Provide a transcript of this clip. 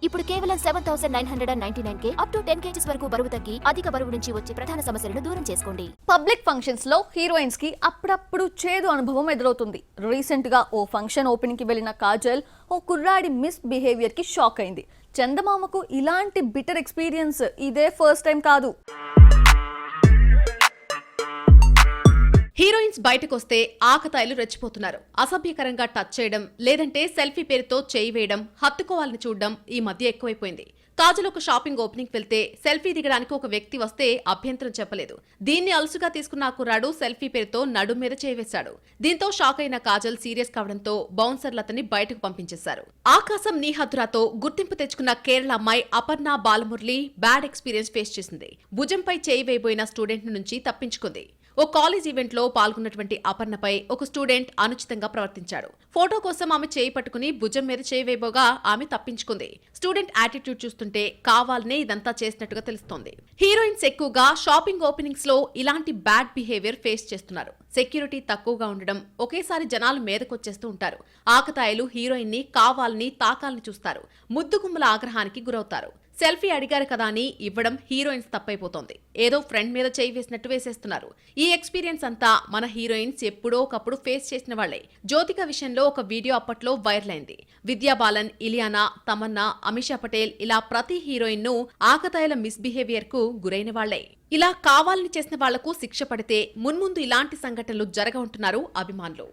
ఇప్పుడు కేవలం 7,999 up to 10 kgs వరకు బరువు తగ్గి అధిక బరువు నుంచి వచ్చే ప్రధాన సమస్యలను దూరం చేసుకోండి. పబ్లిక్ ఫంక్షన్స్ లో హీరోయిన్స్ కి అప్పుడప్పుడు చేదు అనుభవం ఎదురవుతుంది. రీసెంట్ గా ఓ ఫంక్షన్ ఓపెనింగ్ కి వెళ్లిన కాజల్ ఓ కుర్రాడి మిస్ బిహేవియర్ కి షాక్ అయింది. చందమామకు ఇలాంటి బిటర్ ఎక్స్పీరియన్స్ ఇదే ఫస్ట్ టైం కాదు. హీరోయిన్స్ బయటకొస్తే ఆకతాయిలు రెచ్చిపోతున్నారు. అసభ్యకరంగా టచ్ చేయడం, లేదంటే సెల్ఫీ పేరుతో చేయి వేయడం, హత్తుకోవాలని చూడడం ఈ మధ్య ఎక్కువైపోయింది. కాజల్ ఒక షాపింగ్ ఓపెనింగ్ వెళ్తే సెల్ఫీ దిగడానికి ఒక వ్యక్తి వస్తే అభ్యంతరం చెప్పలేదు. దీన్ని అలుసుగా తీసుకున్న కుర్రాడు సెల్ఫీ పేరుతో నడుం మీద చేవేశాడు. దీంతో షాక్ అయిన కాజల్ సీరియస్ కావడంతో బౌన్సర్లు అతన్ని బయటకు పంపించేశారు. ఆకాశం నీహద్రాతో గుర్తింపు తెచ్చుకున్న కేరళ అమ్మాయి Aparna Balamurali bad experience face చేసింది. భుజంపై చేయి వేయబోయిన స్టూడెంట్ నుంచి తప్పించుకుంది. ఓ కాలేజ్ ఈవెంట్ లో పాల్గొన్నటువంటి అపర్ణపై ఒక స్టూడెంట్ అనుచితంగా ప్రవర్తించాడు. ఫోటో కోసం ఆమె చేయి పట్టుకుని భుజం మీద చేయి వేయబోగా ఆమె తప్పించుకుంది. స్టూడెంట్ యాటిట్యూడ్ చూస్తుంటే కావాలనే ఇదంతా చేసినట్టుగా తెలుస్తోంది. హీరోయిన్స్ ఎక్కువగా షాపింగ్ ఓపెనింగ్స్ లో ఇలాంటి బ్యాడ్ బిహేవియర్ ఫేస్ చేస్తున్నారు. సెక్యూరిటీ తక్కువగా ఉండడం, ఒకేసారి జనాలు మీదకొచ్చేస్తూ ఉంటారు. ఆకతాయిలు హీరోయిన్ ని కావాలని తాకాలని చూస్తారు. ముద్దుగుమ్మల ఆగ్రహానికి గురవుతారు. సెల్ఫీ అడిగారు కదా అని ఇవ్వడం హీరోయిన్స్ తప్పైపోతోంది. ఏదో ఫ్రెండ్ మీద చేయి వేసినట్టు వేసేస్తున్నారు. ఈ ఎక్స్పీరియన్స్ అంతా మన హీరోయిన్స్ ఎప్పుడో ఒకప్పుడు ఫేస్ చేసిన వాళ్లే. జ్యోతిక విషయంలో ఒక వీడియో అప్పట్లో వైరల్ అయింది. విద్యా బాలన్, ఇలియానా, తమన్నా, అమిషా పటేల్ ఇలా ప్రతి హీరోయిన్ ను ఆకతాయిల మిస్బిహేవియర్ కు గురైన వాళ్లే. ఇలా కావాలని చేసిన వాళ్లకు శిక్ష పడితే మున్ముందు ఇలాంటి సంఘటనలు జరగ ఉంటున్నారు అభిమానులు.